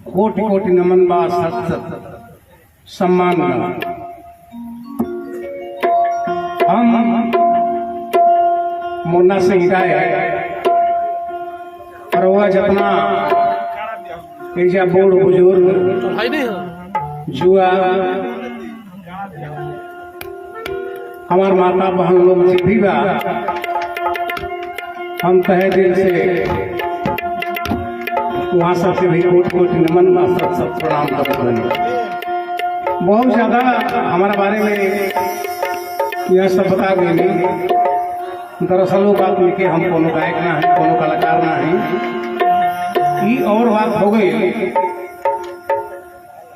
कोटि कोटि नमन बा सत सत सम्मान बा। हम मुन्ना सिंह राय परवा जतना एजा बूढ़ बुजुर्ग जुआ हमार माता बहन लोग भी बा, हम तहे दिल से वहाँ सबसे भी कोटि कोटि नमन बा सत सत प्रणाम करते हैं। बहुत ज्यादा हमारे बारे में यह सब बता गए। दरअसल वो बात नहीं कि हम कोनो गायक ना है, कोनो कलाकार ना है। ये और बात हो गई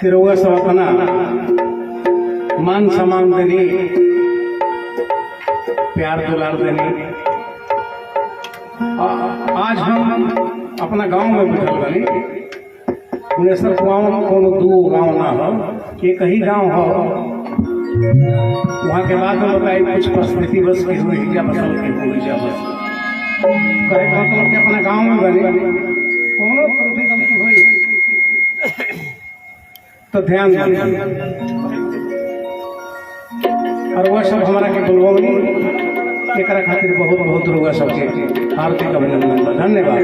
कि रउआ सब अपना मान सम्मान देनी, प्यार दुलार देनी। आज हम अपना गांव में बैठल बनी। गुनेश्वर गाँव कोनो दो गांव ना हो, एक ही गांव हो। वहाँ के बाद में बताई कुछ परिस्थिति बस की हुई हिजा बसल की हुई हिजा बस कहे मतलब कि अपना गांव में बने कोनो त्रुटि गलती हुई तो ध्यान दें। और वह सब हमारा के बुलवानी एक खातिर बहुत बहुत रुआ सबके हार्दिक अभिनंदन, धन्यवाद।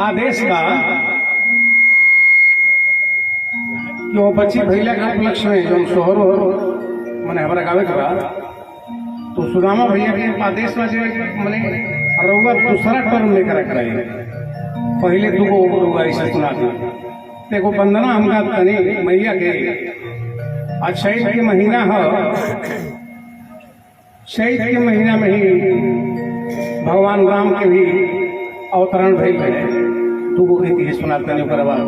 आदेश का कि वो बच्ची भैया के उपलक्ष्य में जो शोहर मैंने हमारा गावे के बाद तो सुदामा भैया के आदेश में मैंने रउआ दूसरा टर्म लेकर कराई। पहले दूगो रउआ ऐसा सुना दी देखो वंदना हमका तनी मैया के आज शहीद के महीना है। शहीद के महीना में ही भगवान राम के भी अवतरण भइल है। दूगो गीत सुना तनी ओकर बाद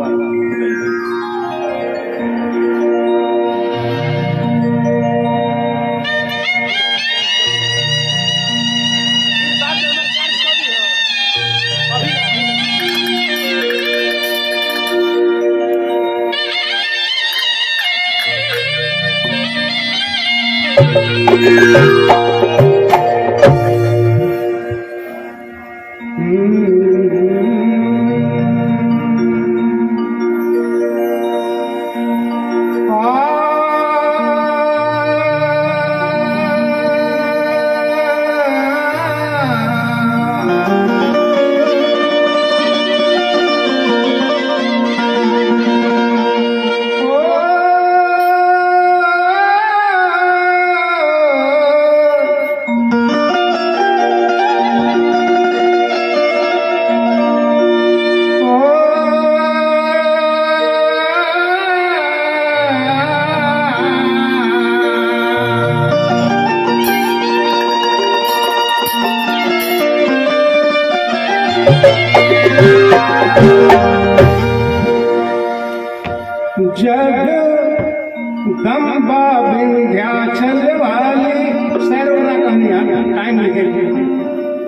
जगदम्बा विंध्याचल वाली सैरों कहानियां टाइम लगे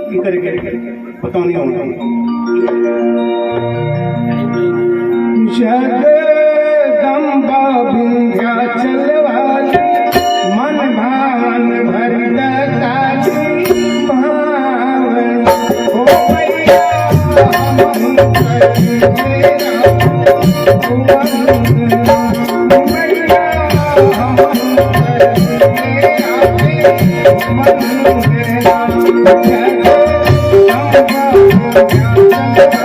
की करके बतानी होगी। जगदम्बा विंध्याचल वाली मन भावन भरी काली भावन हो मैया हम करी तेरा वंदना मैया हम करी तेरा वंदना जगदम्बा विंध्याचल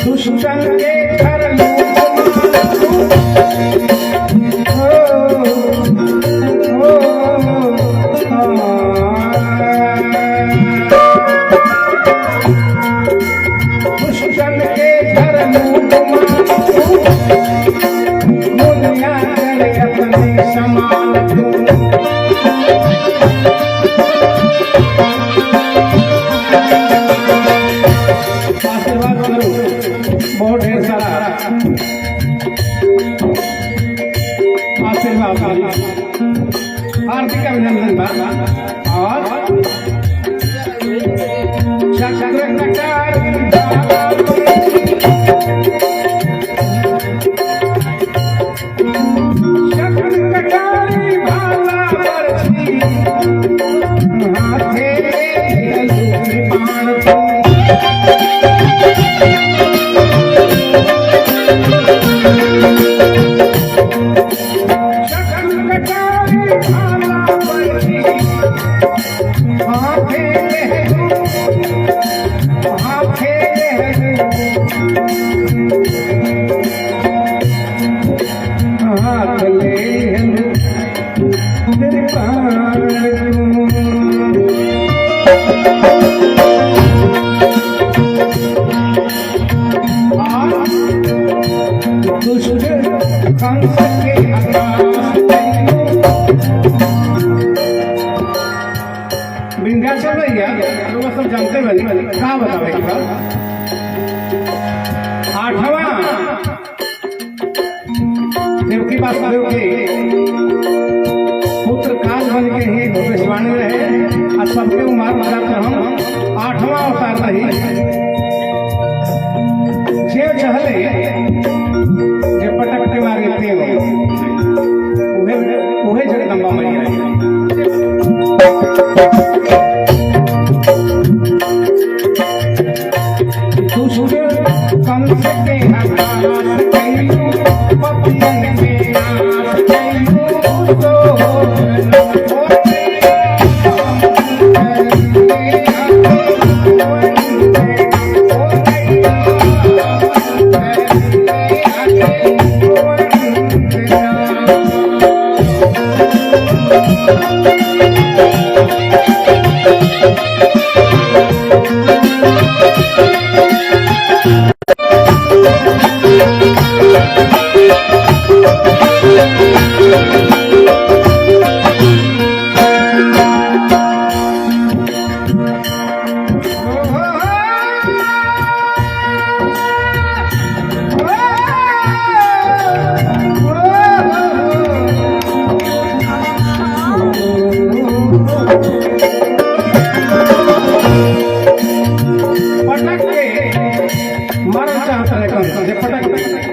दुष्टन के घर दुष्टन के घर दुनिया करे अपने समान बहुत ढेर सारा आशीर्वाद हार्दिक अभिनंदन बा और विंध्याचल भैया लोग सब जानते बनी कहा बतावे की बात 8वां देवकी वासुदेव के पुत्र काल बन के ही भविष्यवाणी रहे और सबके उमार मजा कर हम 8वां अवतार रही जे चहले जे पटक के मारे थे उहे जगदम्बा मैया कंस के आकाश कैलू पपियन के नाश कैलू तो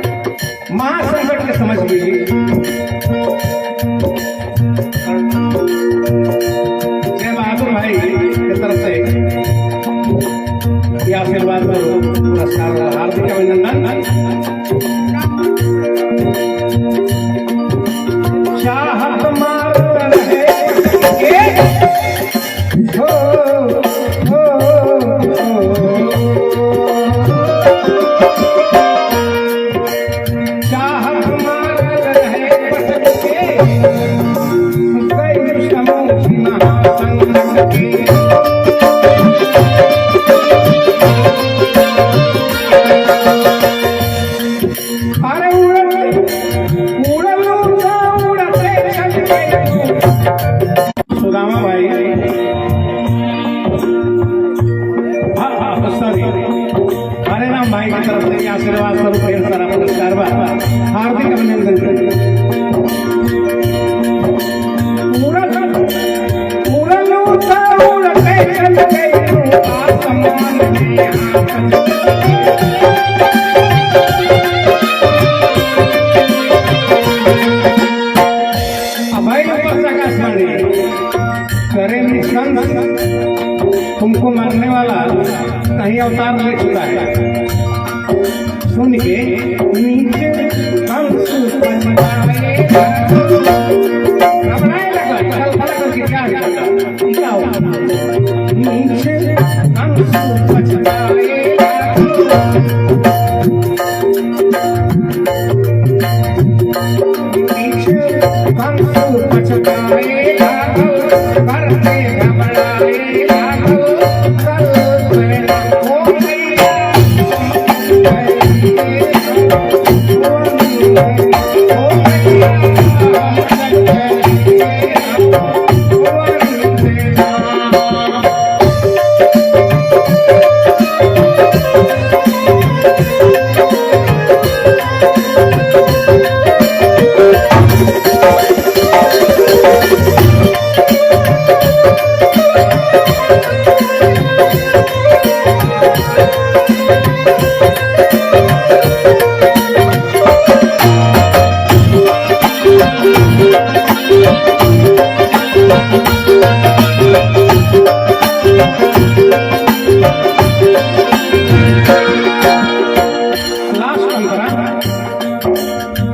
महासंकट के समझ लीजिए जय बहादुर भाई की तरफ से यह आशीर्वाद पुरस्कार हार्दिक अभिनंदन। चाहत मारत रहे हो हो चाहत मारत रहे कई समोसी महासंग के अरे सुदामा भाई सॉरी हरे राम भाई की तरफ से आशीर्वाद स्वरूप ढेर सारा पुरस्कार बा हार्दिक अभिनंदन करेंगे संत तुमको मारने वाला कहीं अवतार ले चुका है सुन के नीचे घबराने लगा चल खड़ा करके क्या होगा नीचे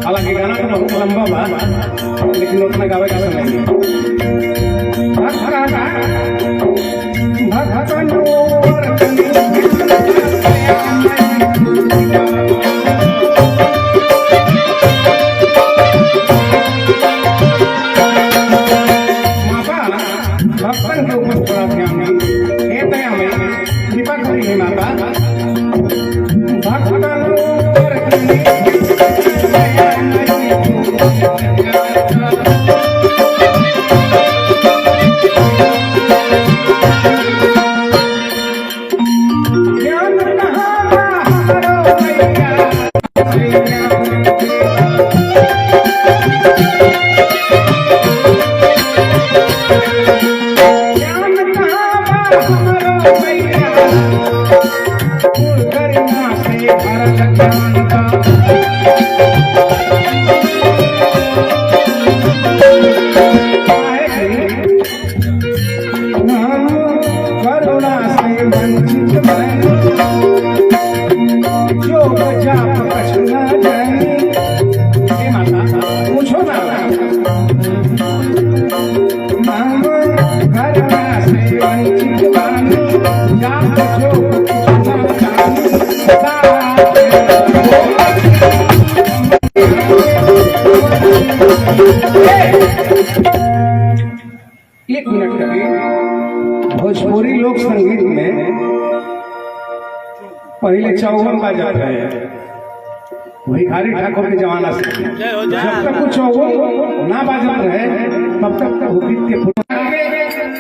हालांकि गाना तो बहुत लंबा बा लेकिन उतना गावे का समय नहीं भक्तन के ऊपर थोड़ा ध्यान दया में कृपा करी है माता भक्तन एक मिनट करिए। भोजपुरी लोक संगीत में पहले चौवन बाजत रहे, भिखारी ठाकुर के जमाना से। जब तक वो चौवन ना बाजत रहे तब तक गीत के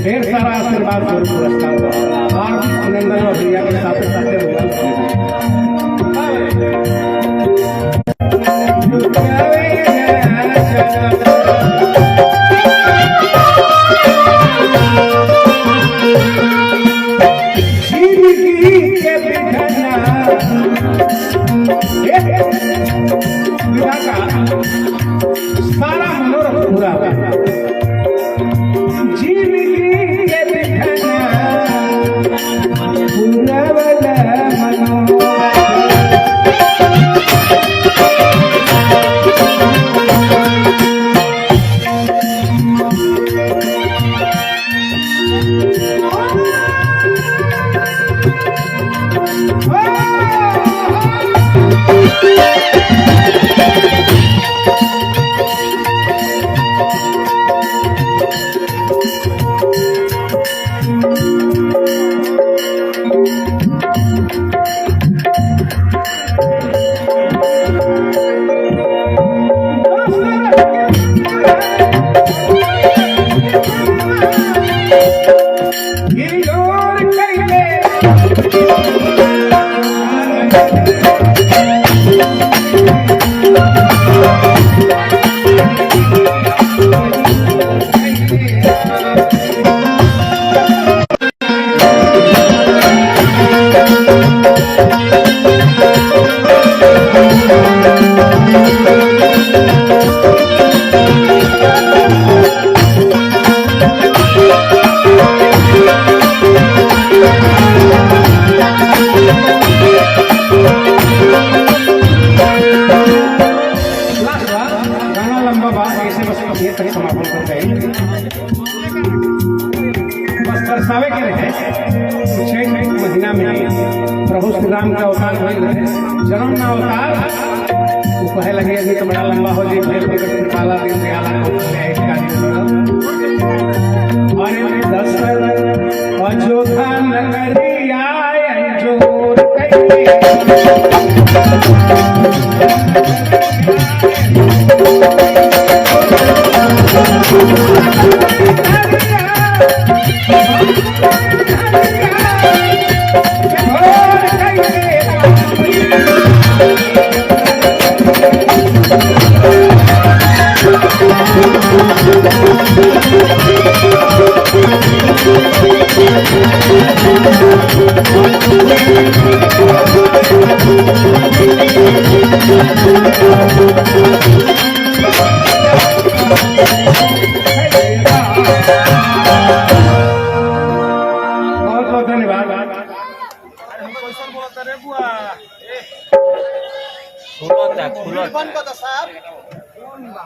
ढेर सारा आशीर्वाद पुरस्कार हार्दिक अभिनंदन और भैया के साथ सारा मनोरथ पूरा हुआ दर्शावे के रहे छठ महीना में प्रभु श्री राम का अवतार हुए जन्म ना अवतार वो कहे लगे अभी तो बड़ा लंबा हो जाए फिर काला दिन अरे दशरथ अयोध्या नगरिया जोर खुलता तो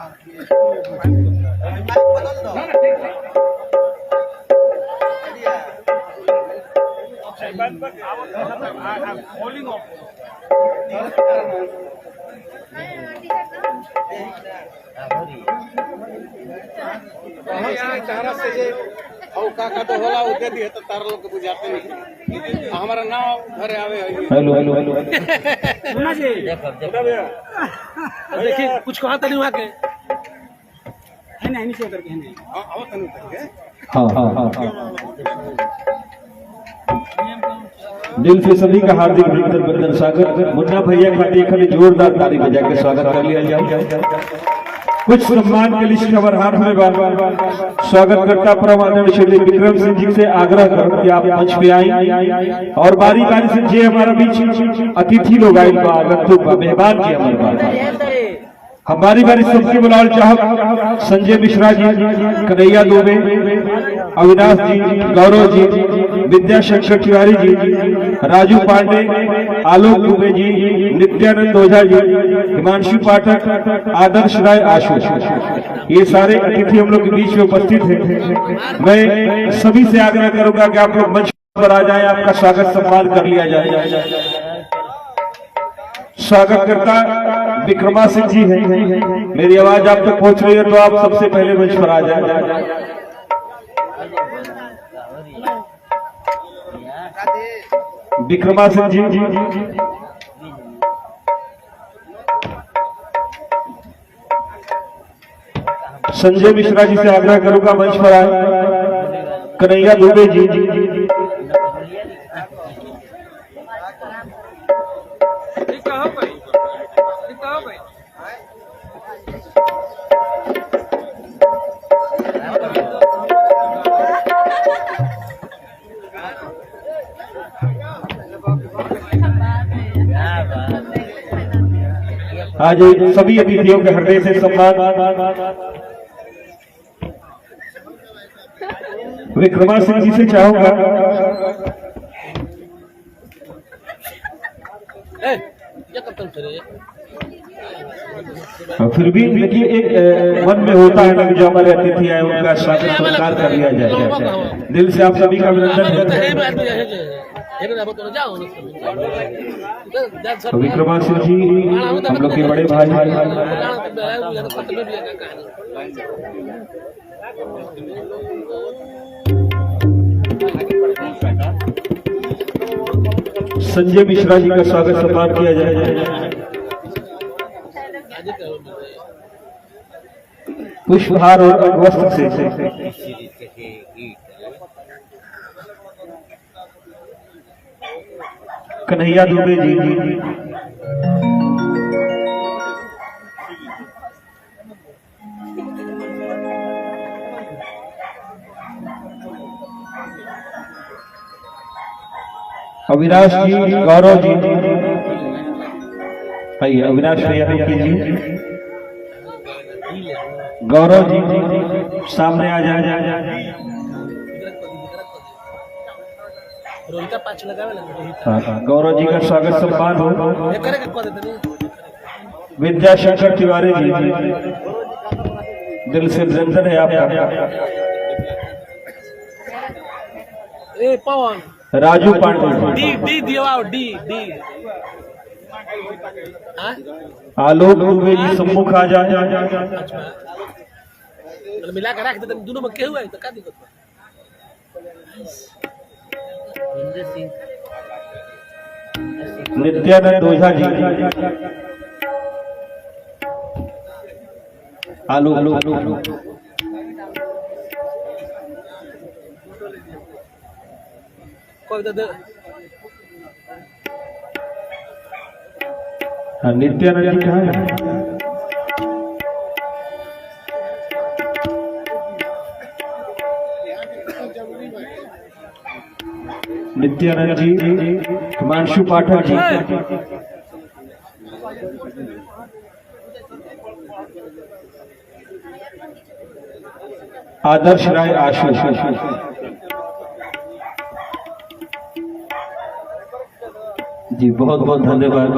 होला उ दे दी तो तार लोग के बुझाते नहीं हमारा नाम घरे आवे hello hello hello Munna ji देखिए कुछ कहा तनी वहां के है नहीं नीचे उतर के है नहीं आओ तनी उतर के हाँ हाँ हाँ हाँ दिल से सभी का हार्दिक अभिनंदन स्वागत। मुन्ना भैया खाली खाली जोरदार ताली बजा के स्वागत कर लिया जाए। कुछ सम्मान के लिए खबर हाथ में स्वागत करता परमानंद श्री विक्रम सिंह जी से आग्रह करूं कि आप मंच पे आए और बारी बारी से जे हमारा बीच अतिथि लोग आए मेहमान जी हमारे हम बारी बारी सबके बुलाल चाहब संजय मिश्रा जी, कन्हैया दुबे, अविनाश जी, गौरव जी, विद्याशंकर तिवारी जी, राजू पांडे, आलोक दुबे जी, नित्यानंद ओझा जी, हिमांशु पाठक, आदर्श राय, आशु, ये सारे अतिथि हम लोग के बीच में उपस्थित हैं। मैं सभी से आग्रह करूंगा कि आप लोग मंच पर आ जाए, आपका स्वागत सम्मान कर लिया जाए। स्वागत करता विक्रमा सिंह जी है। मेरी आवाज आप तक पहुंच रही है तो आप सबसे पहले मंच पर आ जाए। विक्रमा सिंह जी संजय मिश्रा जी से आग्रह करूंगा मंच पर आए। कन्हैया दुबे जी आज सभी अतिथियों के हृदय से सम्मान। विक्रमा सिंह जी से चाहूंगा फिर भी देखिए एक मन में होता है ना कि जो हमारे अतिथि आए उनका स्वागत सत्कार कर लिया जाए। दिल से आप सभी का अभिनंदन है। विक्रमा सिंह जी हम लोग के बड़े भाई संजय मिश्रा जी का स्वागत सम्मान किया जाए। पुष्पहार और वस्त्र से कन्हैया दुबे जी अविनाश जी, गौरव जी, भाई अविनाश भैया कीजिए। गौरव जी सामने आ जाए। गौरव जी का स्वागत सम्मान हो। विद्याशंकर तिवारी जी दिल से अभिनंदन है आपका। राजू पांडे, आलोक दुबे जी सम्मुख आ जाए। मिला कर रख दे दोनों में केहू है तो का दिक्कत नित्यानंद ओझा जी, आलोक कोई तो नित्यानंद जी कहाँ है? नित्यानंद जी, हिमांशु पाठक जी, आदर्श राय, आशु जी, बहुत बहुत धन्यवाद।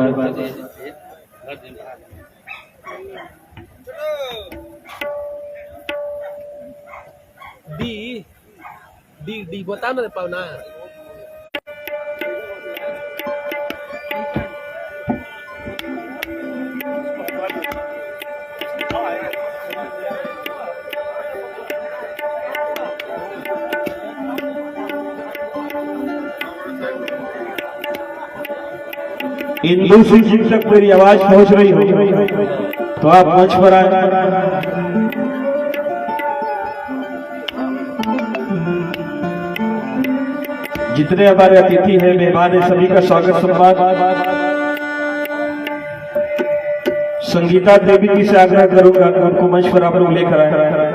डी बता ना पावना इंदु सिंह जी तक मेरी आवाज पहुंच रही हो तो आप मंच पर आए। जितने हमारे अतिथि हैं, मेहमान हैं, सभी का स्वागत सम्मान। संगीता देवी जी से आग्रह करूंगा कि उनको मंच पर आप लोग लेकर आए।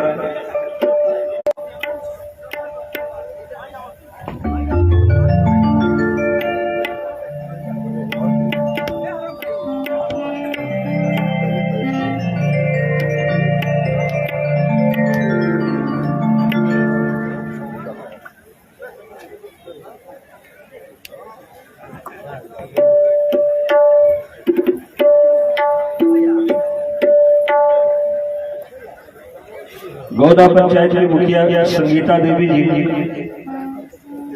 गौदा पंचायत के मुखिया संगीता देवी जी,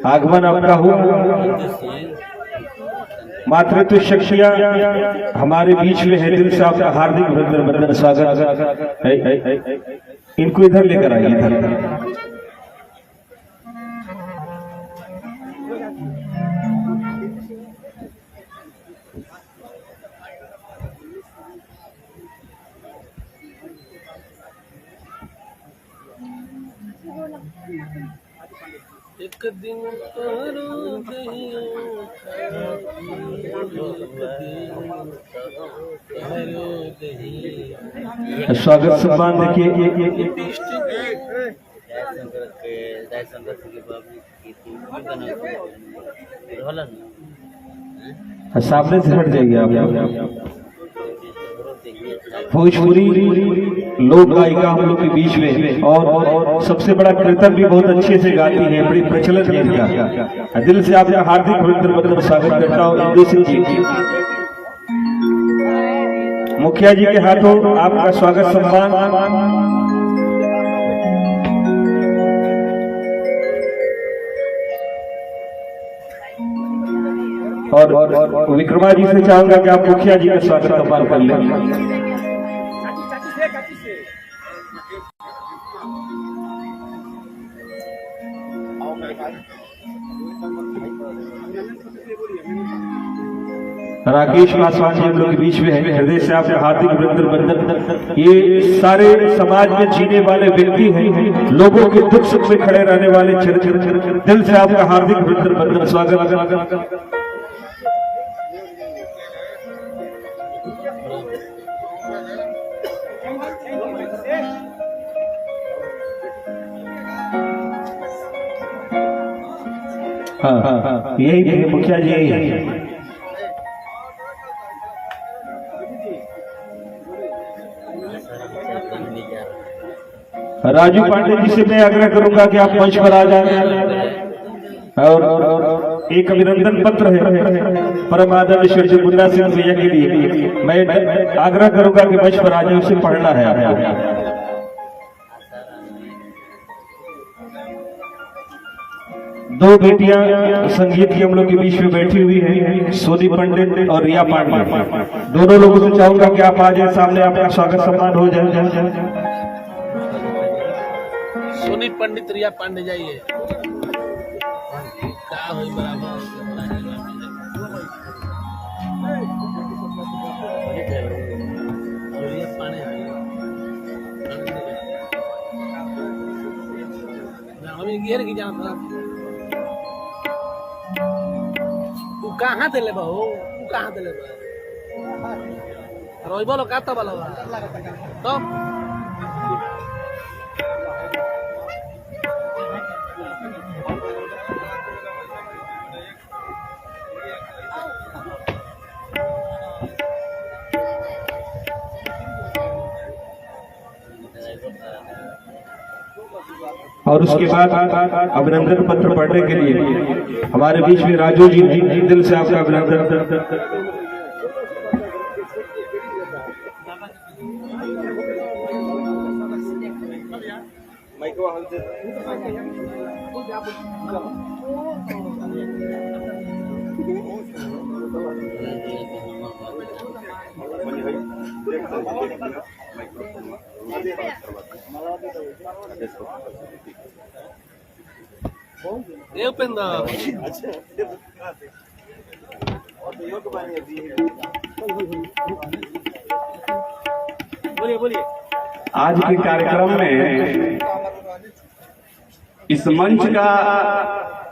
आगमन आपका हुआ। मातृत्व शक्तियां हमारे बीच में है, दिल से आपका हार्दिक अभिनंदन स्वागत। इनको इधर लेकर आइए, इधर। एक दिन करो स्वागत सम्मान देखिए। सामने से हट जाइए आप। भोजपुरी लोक गायिका हम लोग के बीच में और सबसे बड़ा कीर्तन भी बहुत अच्छे से गाती है, बड़ी प्रचलित है इनका। दिल से आपका हार्दिक अभिनंदन स्वागत करता हूँ। इंदु सिंह जी, मुखिया जी के हाथों आपका स्वागत सम्मान। और विक्रमा जी से चाहूंगा कि आप मुखिया जी का स्वागत सम्मान कर लें। राकेश पासवान जी हम लोग के बीच में है, हृदय से आपका हार्दिक अभिनंदन। ये सारे समाज में जीने वाले व्यक्ति हैं, लोगों के दुख सुख में खड़े रहने वाले। दिल से आपका हार्दिक अभिनंदन स्वागत। हाँ, यही मुखिया जी यही है। राजू पांडे जी से मैं आग्रह करूंगा कि आप मंच पर आ जाएं। और एक अभिनंदन पत्र है परम आदरणीय श्री मुन्ना सिंह भैया के लिए, मैं आग्रह करूंगा कि मंच पर आ जाए, उसे पढ़ना है आपको। दो बेटियां संगीत की हम लोग के बीच में बैठी हुई हैं, सोनी पंडित और रिया पांडे। दोनों लोगों से चाहूंगा कि आप आ जाए सामने, आपका स्वागत सम्मान हो जाए। सोनी पंडित रिया पांडे जाइए। हमें घेर की जाना था। तू कहाँ दिले बहू, तू कहाँ दिले रोई बोलो का तो बोलो तो और उसके बाद अभिनंदन पत्र पढ़ने के लिए हमारे बीच में राजू जी, दिल से आपका अभिनंदन। आज के कार्यक्रम में इस मंच का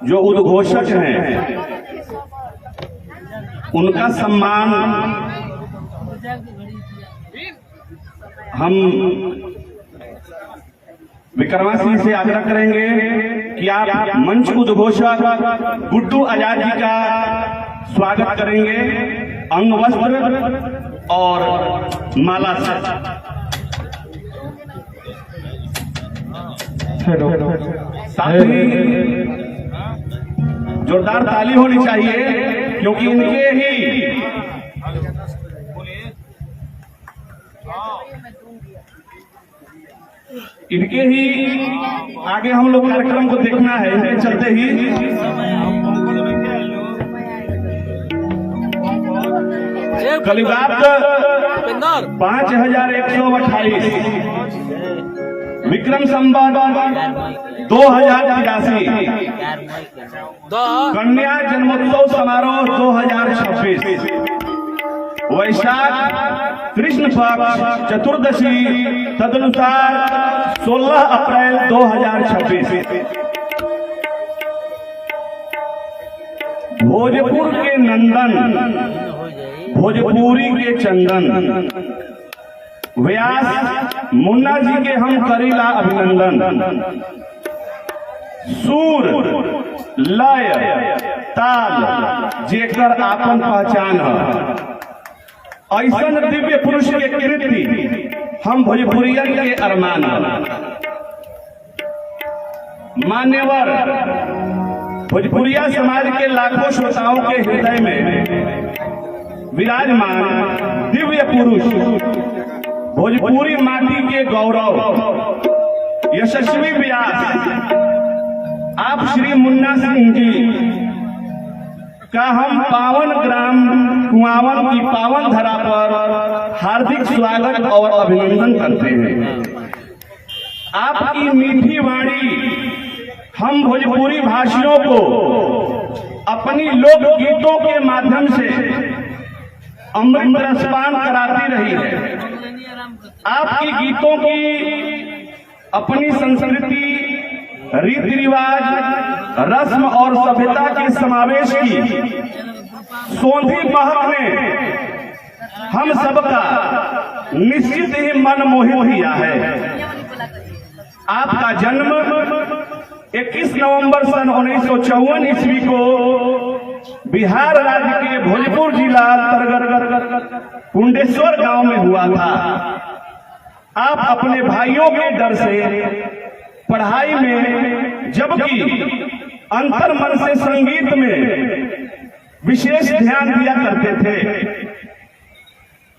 जो उद्घोषक हैं उनका सम्मान हम विक्रमासिंह से आग्रह करेंगे कि आप मंच उद्घोषक गुड्डू आजाद जी का स्वागत करेंगे अंग वस्त्र और माला से। साथ ही जोरदार ताली होनी चाहिए क्योंकि इनके ही आगे हम लोग कार्यक्रम को देखना है। इनके चलते ही कलिबाग 5128 विक्रम संवत 2083 कन्या जन्मोत्सव समारोह 2026 वैशाख कृष्ण पक्ष चतुर्दशी तदनुसार 16 अप्रैल 2026 भोजपुर के नंदन भोजपुरी के चंदन व्यास मुन्ना जी के हम करीला अभिनंदन। सूर लय ताल जेकर आपन पहचान है ऐसा दिव्य पुरुष के कीर्ति हम भोजपुरियन के अरमान। मान्यवर भोजपुरिया समाज के लाखों श्रोताओं के हृदय में विराजमान दिव्य पुरुष भोजपुरी माटी के गौरव यशस्वी व्यास आप श्री मुन्ना सिंह जी का हम पावन ग्राम कुआवन की पावन धरा पर हार्दिक स्वागत और अभिनंदन करते हैं। आपकी मीठी वाणी हम भोजपुरी भाषियों को अपनी लोकगीतों के माध्यम से अमृत रसपान कराती रही है। आपकी गीतों की अपनी संस्कृति रीति रिवाज रस्म और सभ्यता के समावेश की सोंधी महक ने हम सबका निश्चित ही मन मोहित किया है। आपका जन्म 21 नवंबर सन 1954 ईस्वी को बिहार राज्य के भोजपुर जिला अंतर्गत कुंडेश्वर गांव में हुआ था। आप अपने भाइयों के डर से पढ़ाई में जबकि अंतर मन से संगीत में विशेष ध्यान दिया करते थे।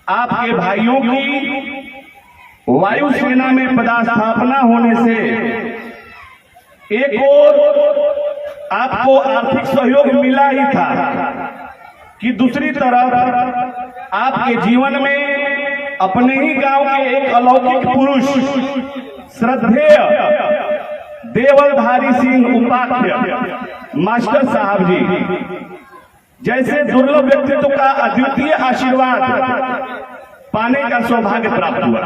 आपके भाइयों की वायुसेना में पदस्थापना होने से एक और आपको आर्थिक सहयोग मिला ही था कि दूसरी तरफ आपके जीवन में अपने ही गांव के एक अलौकिक पुरुष श्रद्धेय देवलधारी सिंह उपाध्याय मास्टर साहब जी जैसे दुर्लभ व्यक्तित्व का अद्वितीय आशीर्वाद पाने का सौभाग्य प्राप्त हुआ।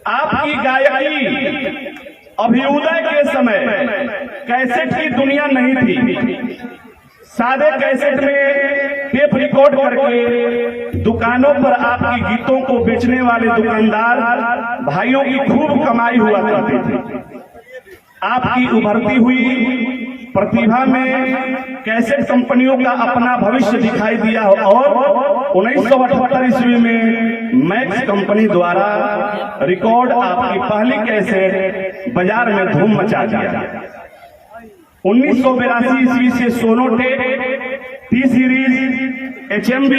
आपकी गायकी अभ्युदय के समय कैसेट की दुनिया नहीं थी। सादे कैसेट में टेप रिकॉर्ड करके दुकानों पर आपकी गीतों को बेचने वाले दुकानदार भाइयों की खूब कमाई हुआ करते थे। आपकी उभरती हुई प्रतिभा में कैसेट कंपनियों का अपना भविष्य दिखाई दिया और 1978 ईस्वी में मैक्स कंपनी द्वारा रिकॉर्ड आपकी पहली कैसेट बाजार में धूम मचा दिया। 1982 ईस्वी से Sonotek, T series, HMV,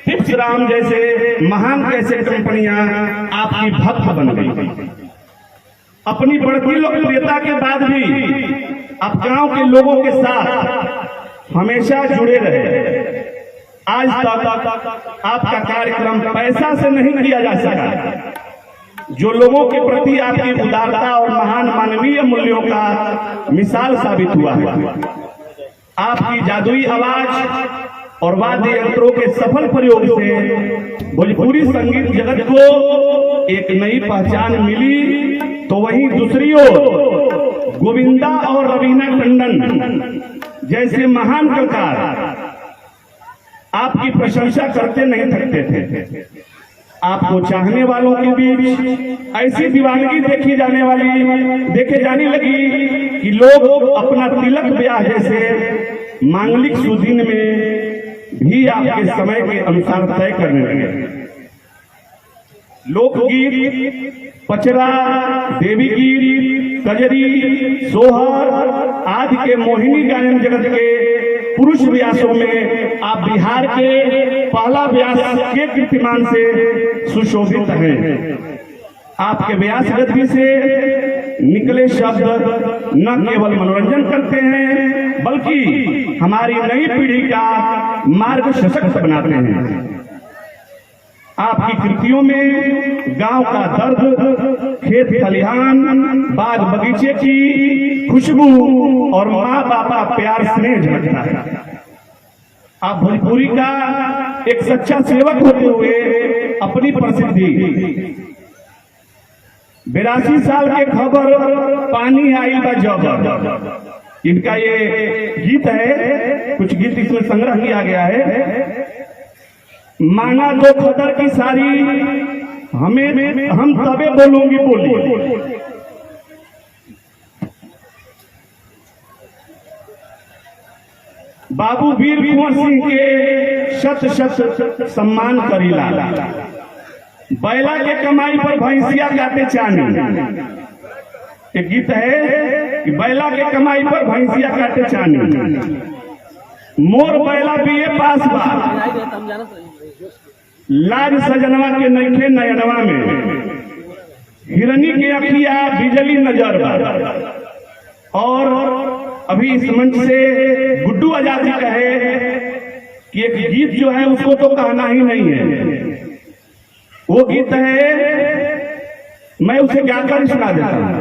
tips Ram जैसे महान कैसेट कंपनियां आपकी भक्त बन गई। अपनी बढ़ती लोकप्रियता के बाद भी आप गांव के लोगों के साथ हमेशा जुड़े रहे। आज तक आपका कार्यक्रम पैसा से नहीं किया जा सका, जो लोगों के प्रति आपकी उदारता और महान मानवीय मूल्यों का मिसाल साबित हुआ है। आपकी जादुई आवाज और वाद्य यंत्रों के सफल प्रयोग से भोजपुरी संगीत जगत को एक नई पहचान मिली, तो वहीं दूसरी ओर गोविंदा और रवीना टंडन जैसे महान कलाकार आपकी प्रशंसा करते नहीं थकते थे। आपको चाहने वालों के बीच ऐसी दीवानगी देखे जाने लगी कि लोग अपना तिलक ब्याह जैसे मांगलिक सुदिन में भी आपके समय के अनुसार तय करने लगे। लोकगीत, पचरा, देवी गीत, कजरी, सोहर आदि के मोहिनी गायन जगत के पुरुष व्यासों में आप बिहार के पहला व्यास के कीर्तिमान से सुशोभित हैं। आपके व्यास गति से निकले शब्द न केवल मनोरंजन करते हैं बल्कि हमारी नई पीढ़ी का मार्ग सशक्त बनाते हैं। आपकी कृतियों में गांव का दर्द, खेत खलिहान, बाग बगीचे की खुशबू और माँ बापा प्यार स्नेह झलकता है। आप भोजपुरी का एक सच्चा सेवक होते हुए अपनी प्रसिद्धि 82 साल के खबर पानी आई बा जबर, इनका ये गीत है। कुछ गीत इसमें संग्रह किया गया है। माना तो खतर की सारी हम तबे बोलूंगी बोली, बाबू वीर कुंवर सिंह के शत शत सम्मान करीला, बैला के कमाई पर भैंसिया काटे चानी। एक गीत है कि बैला के कमाई पर भैंसिया काटे चानी, मोर बैला बीए पास बा, लाज सजनवा के नईखे नयनवा में, हिरनी के अखिया बिजली नजर बा। और अभी इस मंच से गुड्डू आजाद जी कहे कि एक गीत जो है उसको तो कहना ही नहीं है। वो गीत है, मैं उसे गाकर सुना देता हूं।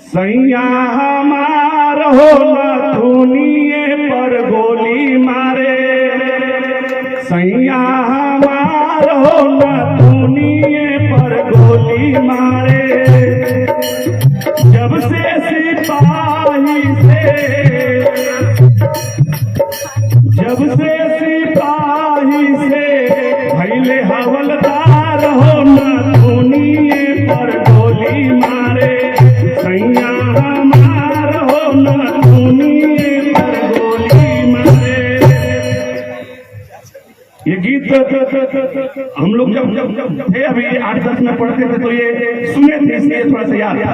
सैया हमार हो नथुनिए पर गोली मारे, सैया हमार हो नथुनिए पर गोली मारे, जब से सिपाही से भैले हवलदार हो नथुनिए पर गोली मारे, सैया हमार हो नथुनिए पर गोली मारे। ये गीत हम लोग जब थे अभी 8-10 में पढ़ते थे तो ये सुने थे, इसलिए थोड़ा सा याद था।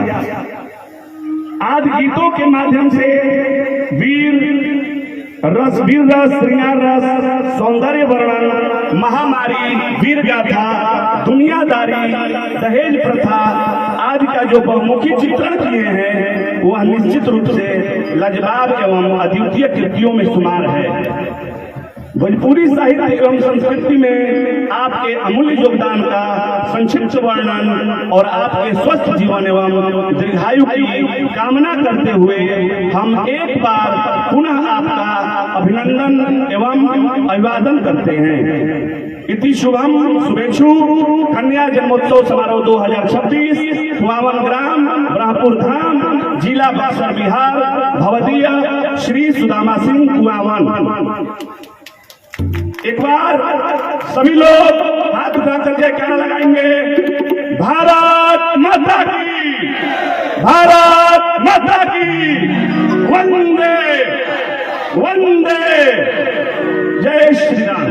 आज गीतों के माध्यम से वीर रस, श्रृंगार रस, सौंदर्य वर्णन, महामारी, वीर गाथा, दुनियादारी, दहेज प्रथा आदि का जो बहुमुखी चित्रण किए हैं वह निश्चित रूप से लाजवाब एवं अद्वितीय कृतियों में शुमार है। भोजपुरी साहित्य एवं संस्कृति में आपके अमूल्य योगदान का संक्षिप्त वर्णन और आपके स्वस्थ जीवन एवं दीर्घायु की कामना करते हुए हम एक बार पुनः आपका अभिनंदन एवं अभिवादन करते हैं। इति शुभम शुभेच्छु कन्या जन्मोत्सव समारोह 2026 कुआवन ग्राम ब्रह्मपुर धाम जिला बक्सर बिहार भवदीय श्री सुदामा सिंह कुआवन। एक बार सभी लोग हाथ उठाकर जयकारा लगाएंगे। भारत माता की, भारत माता की, वंदे वंदे, जय श्री राम।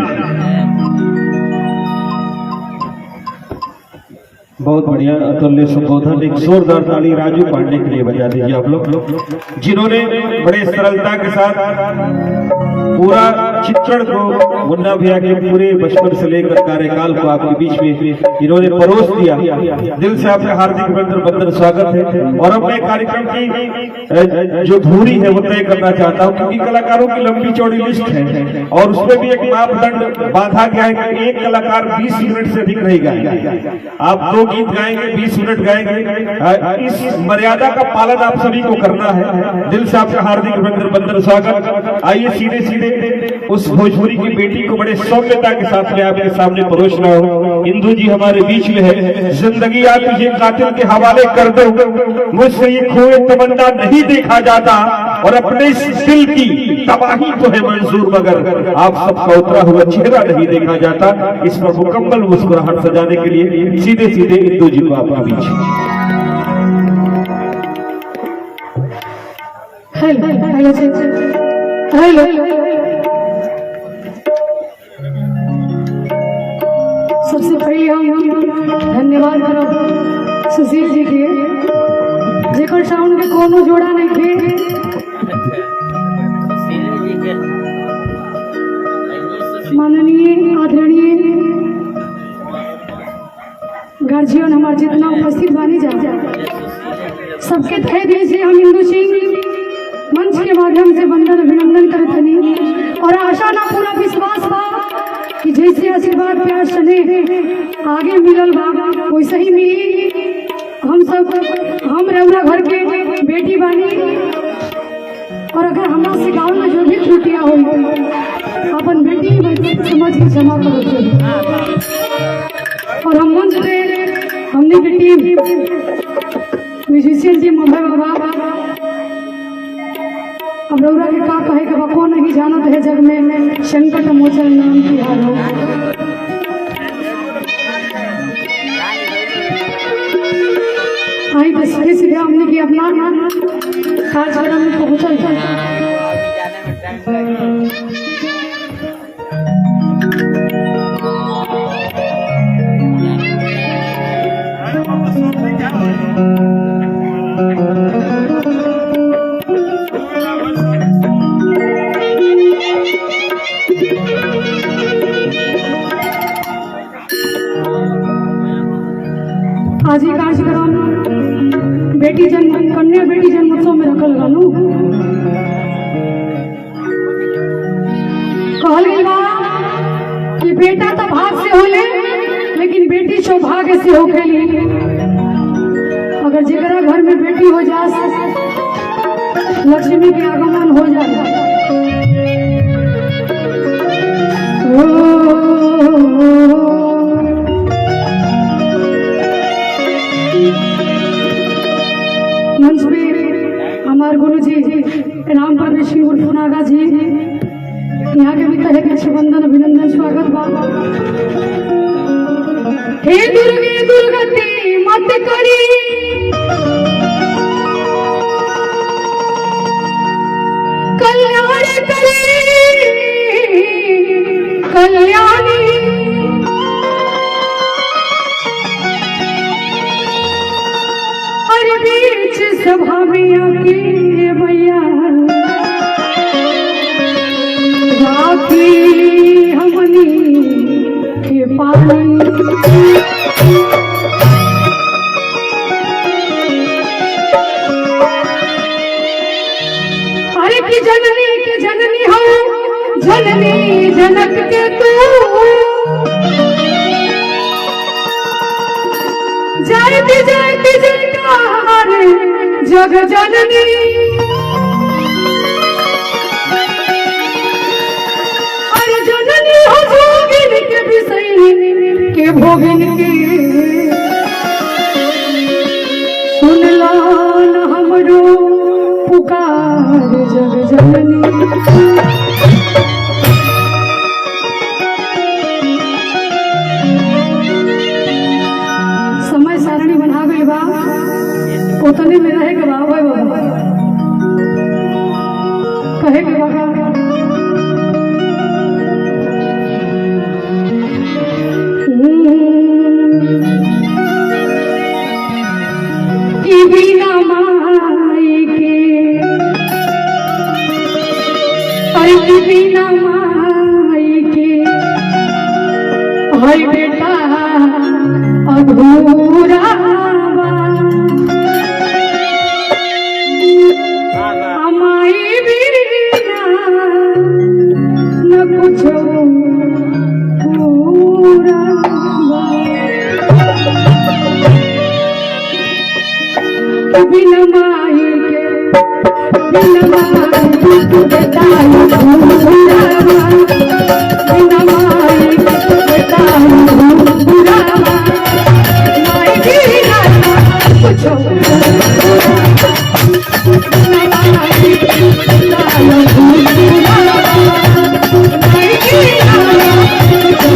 बहुत बढ़िया अतुल्य संबोधन। एक जोरदार ताली राजू पांडे के लिए बजा दीजिए आप लोग, जिन्होंने बड़े सरलता के साथ पूरा चित्रण को मुन्ना भैया के पूरे बचपन से लेकर कार्यकाल को आपके बीच में इन्होंने परोस दिया। दिल से आपका हार्दिक बंदन स्वागत है। और अब मैं कार्यक्रम की जो धुरी है वो तय करना चाहता हूँ, क्योंकि कलाकारों की लंबी चौड़ी लिस्ट है और उसमें भी एक मापदंड बांधा गया है कि एक कलाकार 20 मिनट से अधिक नहीं गाएगा। आप 2 गीत गाएंगे, 20 मिनट गाएंगे, इस मर्यादा का पालन आप सभी को करना है। दिल से आपका हार्दिक बंदन स्वागत। आइए सीधे सीधे उस भोजपुरी की बेटी को बड़े सौम्यता के साथ में आपके सामने परोस रहा हूँ। इंदु जी हमारे बीच में है। जिंदगी आप तुझे कातिल के हवाले कर दो, मुझसे ये खोए तमन्ना नहीं देखा जाता, और अपने इस दिल की तबाही तो है मंजूर, मगर आप सबका उतरा हुआ चेहरा नहीं देखा जाता। इस पर मुकम्मल मुस्कुराहट सजाने के लिए सीधे सीधे इंदु जी को आपके बीच। सबसे पहले हम धन्यवाद करब सुशील जी के, जेकर साउंड के कोनो जोड़ा नहीं थे। माननीय आदरणीय गार्जियन हमार जितना उपस्थित बानी जा सबके तहे दिल से हम इंदु सिंह मंच के माध्यम से वंदन अभिनंदन करत हनी, और आशा ना पूरा विश्वास बा कि जैसे आशीर्वाद प्यार सने आगे मिलल बा वैसे ही मिली। हम रउरा घर के बेटी बानी, और अगर हमारा से गाँव में जो भी त्रुटियां हो अपन बेटी समझ के क्षमा करो। और हम मंच पे हमने की टीम म्यूजिशियन जी मुंबई बाबा, अब रउरा के का कहे के को नहीं जानत है जग में संकट मोचन नाम की हारो। आई तो सीधे सीधे हमने की अपना कार्यक्रम में पहुंचल था। आज ही कार्यक्रम कन्या बेटी जन्मोत्सव में रखल गलू। कहल गई बा कि बेटा तो भाग से होले, लेकिन बेटी सौभाग्य से होखेली। अगर जेकरा घर में बेटी हो जा लक्ष्मी के आगमन हो जाए। मंच पे हमारे गुरु जी राम परमेश्वर उर्फ नागा जी, यहाँ के भी तहे के वंदन अभिनंदन स्वागत बा। हे दुर्गे दुर्गति मत करी, कल्याण करी कल्याणी। हर बीच सभा में आके मैया राखी हमनी के पानी। अरे की जननी के जननी हो, जननी जनक के तू जयति जयति जयकार जग जननी। अरे जननी हो जोगिन के विषय के भोगिन के, सुन लो न हमरो पुकार जग जननी। समय सारणी बना गई बा, उतने में रहे के बाबा बाबा कहे के बाबा। बिना माई के, बिना माई माई बेटा अधूरा बा। माई बिना न कुछ पूरा बा। बिना माई के बिना माई बेटा अधूरा बा। बिना माई के बेटा अधूरा बा। माई बिना न कुछ बिना माई के बेटा अधूरा बा। माई बिना न कुछ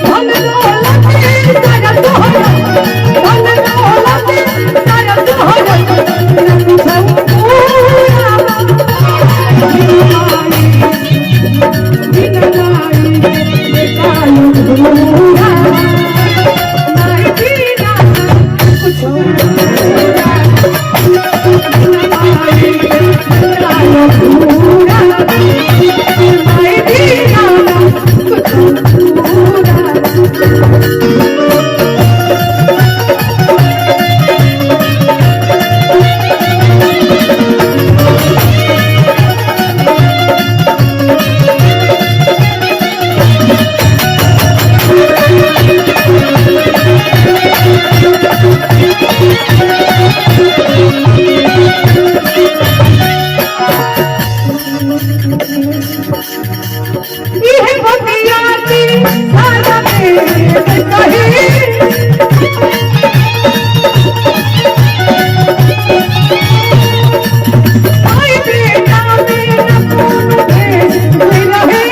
धन दौलत सारा तोहरा धन दौलत सारा तोहरा न कुछ पूरा बा। बिना माई बेटा अधूरा बा। माई बिना न कुछ पूरा बिना माई के बेटा अधूरा बा। माई बिना न कुछ पूरा। यह बतिया की सारा में कही माई बेटा मेरा कौन भेज रहे।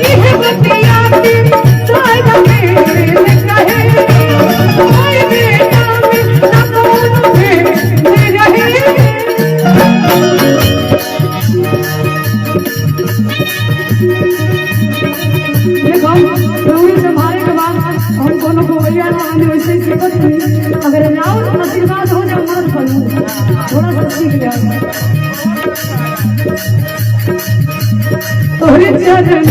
यह बतिया की सारा में कहे माई बेटा मेरा कौन भेज रहे। देखो प्रभु संभाले के बाद हम कोनो को भैया आने वैसे ही सीखत नहीं। अगर राव आशीर्वाद हो जाए मत करो थोड़ा सा सीख जाओ। तोरे चरण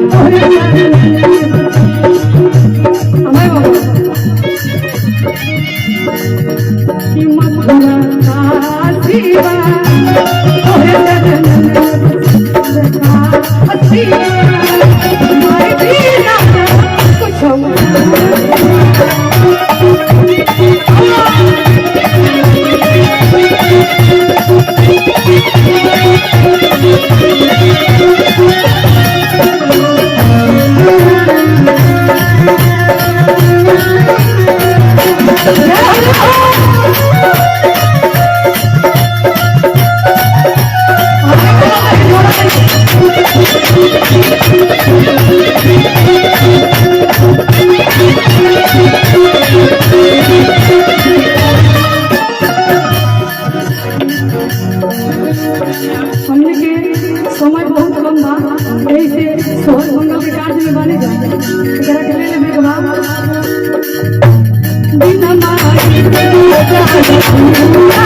तोरे चरण हमें बाबा कि मथुरा काशीवा तोरे चरण माई बिना कुछ हमने के समय बहुत कम बा यही से सोहर मंगल के कार्य में बने जाए एकरा के ले लेबे के बाद बिना माई के बेटा अधूरा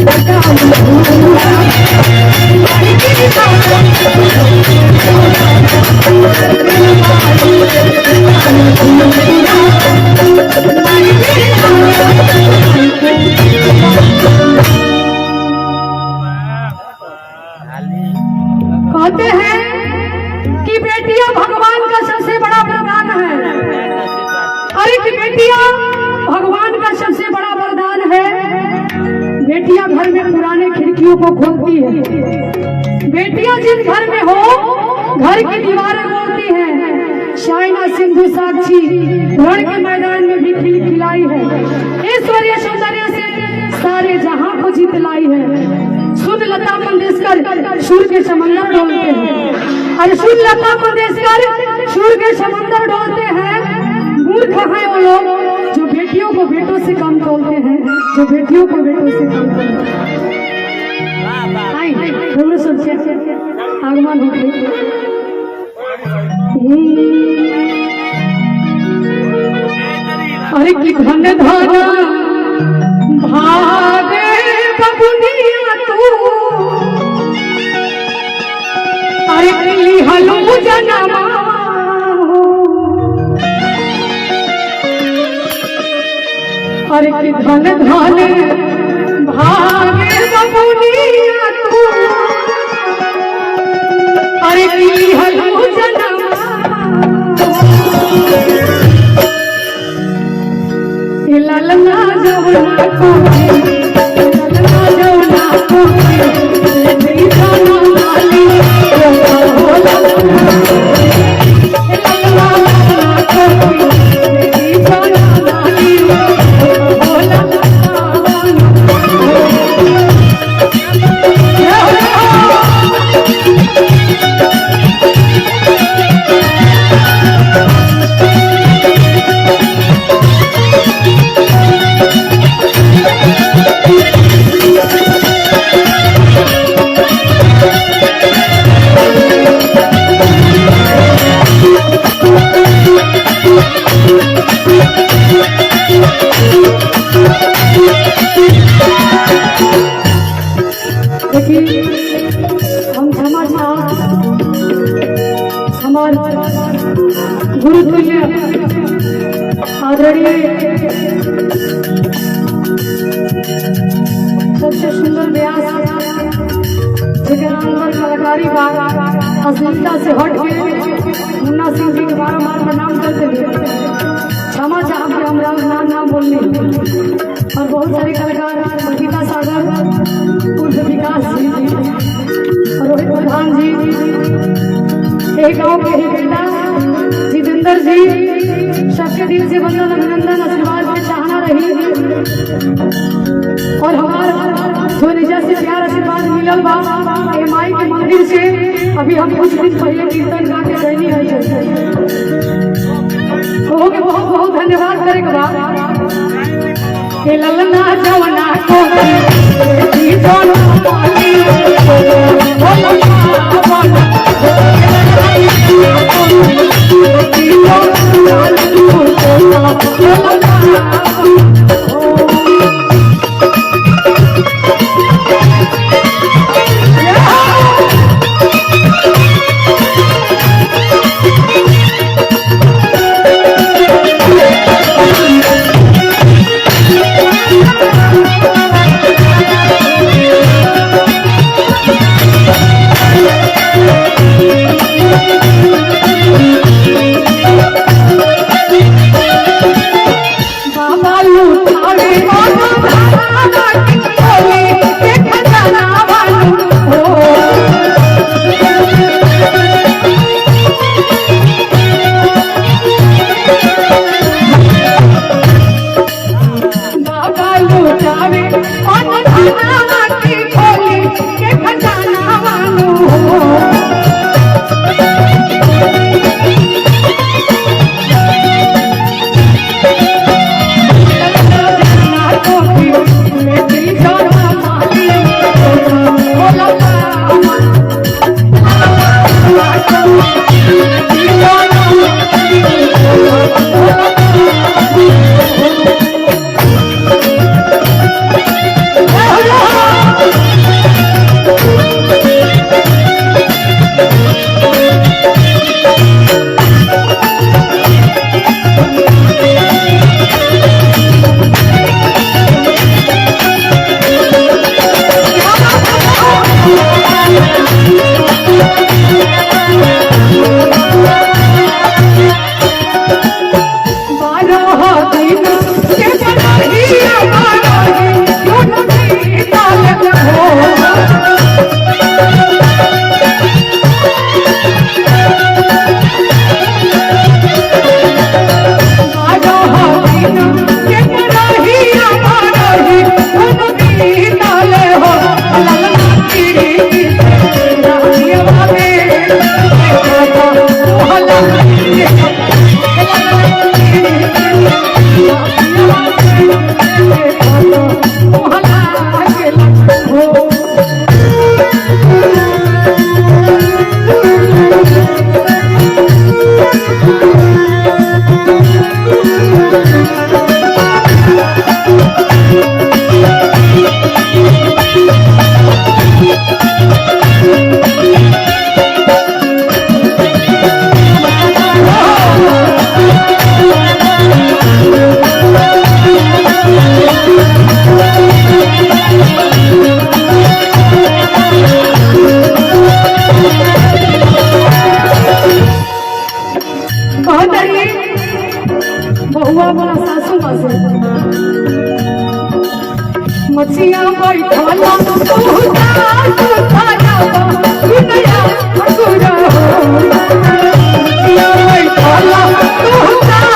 बेटा अधूरा माई बिना कहते हैं कि बेटियां भगवान का सबसे बड़ा वरदान है। अरे कि बेटियां भगवान का सबसे बड़ा वरदान है। बेटियां घर में पुराने खिड़कियों को खोलती है। बेटियां जिस घर में हो घर की दीवारें बोलती हैं। शाइना सिंधु साक्षी रण के मैदान में भी खिलाई है। ऐश्वर्य सौंदर्य से सारे जहां को जीत लाई है। सुन लता मंगेशकर सुर के समंदर डोलते हैं। अरे सुन लता मंगेशकर सुर के समंदर डोलते हैं। मूर्ख हैं वो लोग जो बेटियों को बेटों से कम तोलते हैं, जो बेटियों को बेटों से कम तोलते हैं। आई थोड़ा सोचे आगमन हो गई। अरे अरे कि धन धन भागे बबुनिया तू अरे कि हलू जनमा अरे कि धन धन भागे बबुनिया तू अरे कि हलू जनमा ललना जवना को ललना जवना को दीवाना वाली हो ललना जवना को दीवाना वाली हो हम समाज हमारे गुरु तुल्य आदरणीय सबसे सुंदर व्यास अंदर कलाकारी अश्लीलता से हट के मुन्ना सिंह जी के बारम्बार प्रणाम करते हुए क्षमा चाहते हैं हम नाम बोलने और बहुत सारे कलाकार गीता सागर उर्फ विकास जी और रोहित प्रधान जी एक गाँव के ही बेटा जितेंद्र जी सबके दिल से वंदन अभिनंदन आशीर्वाद की चाहना रही और हमारा जो निजा से प्यार आशीर्वाद मिलल बा माई के मंदिर से अभी हम कुछ दिन पहले कीर्तन गा के रहनी है बहुत बहुत धन्यवाद करे के बाद ललना जवना को बहुआ वाला सासू माँ से मछिया बैठला तू नया मकुरा मछिया बैठला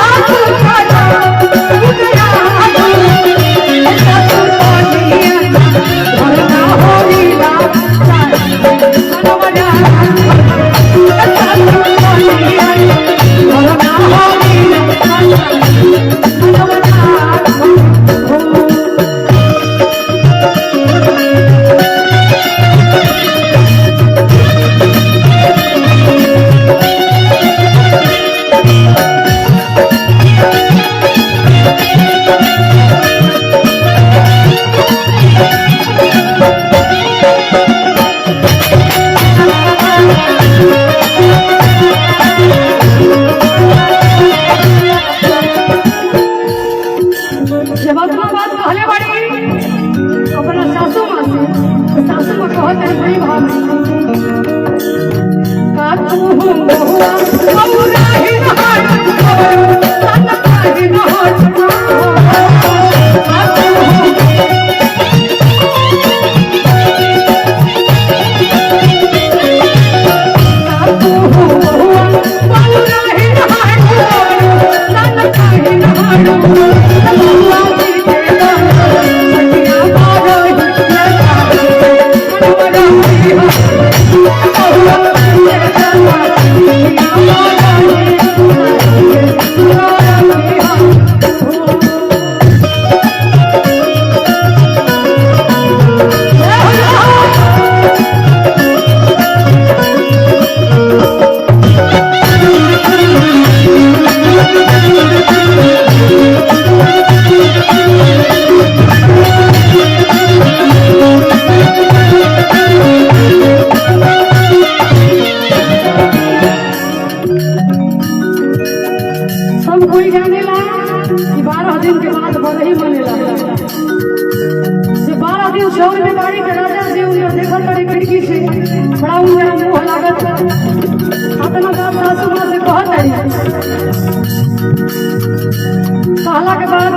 कहला के बाद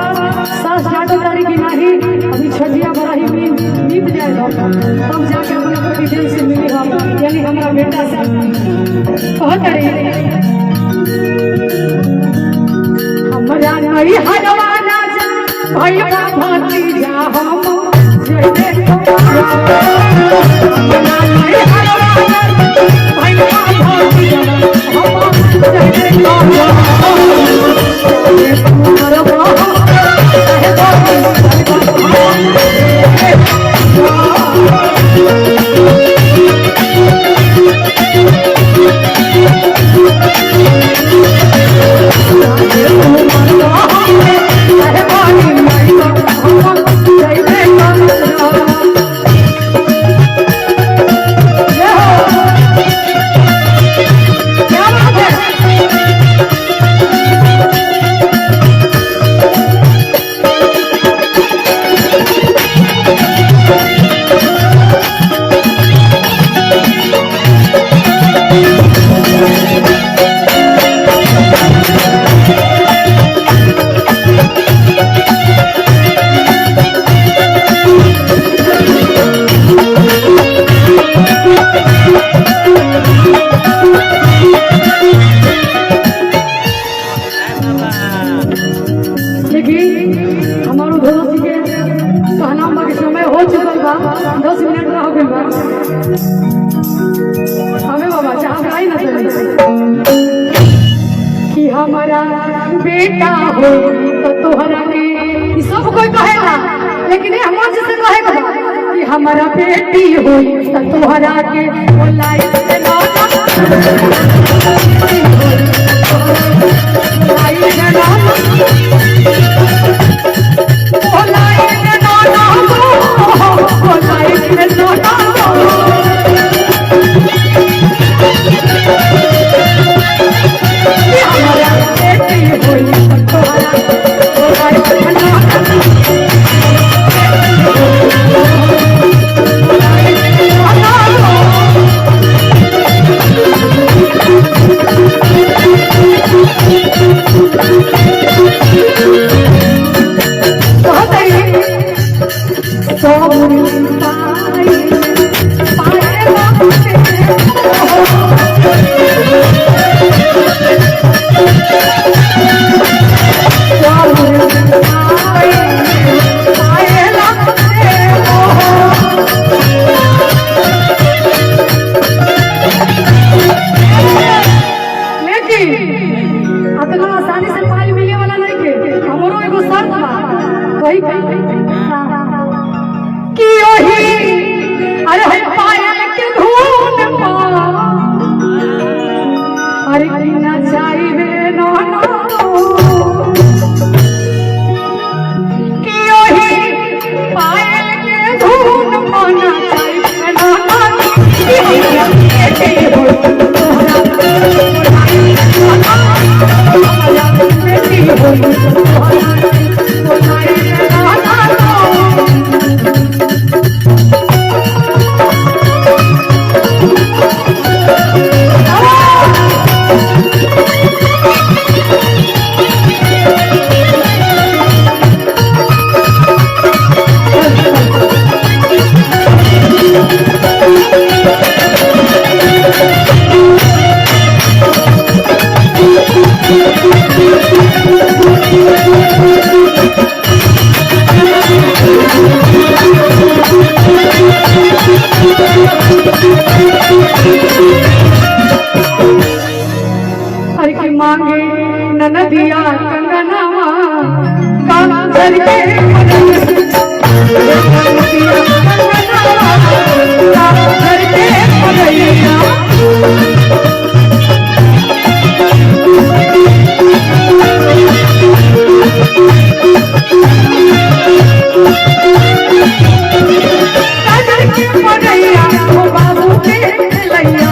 सास जाटो तारी की नहीं अभी छठिया बड़ा ही नीप जाए तब जाके अपने पति दिल से मिली हम यानी हमारा बेटा से कहत रही हमरा नहीं हरवा राजा भैया भतीजा हम जय हमरा नहीं हरवा भैया भतीजा हम हमारा बेटा हो तो तोहरा के सब कोई कहेगा, लेकिन ये हम से कहेगा कि हमारा बेटी हो तो तोहरा के बोलाई से बोलाई इतना आसानी से पाई मिले वाला नहीं के हमरो एगो शर्त बा कही कि ओही अरे है पायल के धून पा अरे की ना चाहिए नो कि ओही पायल के धून पाना चाहिए नो अरे की मांगे ननदिया कंगनवा काला घर के बाबू के लैया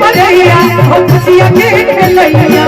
पढ़ैया खुशिया के खेलैया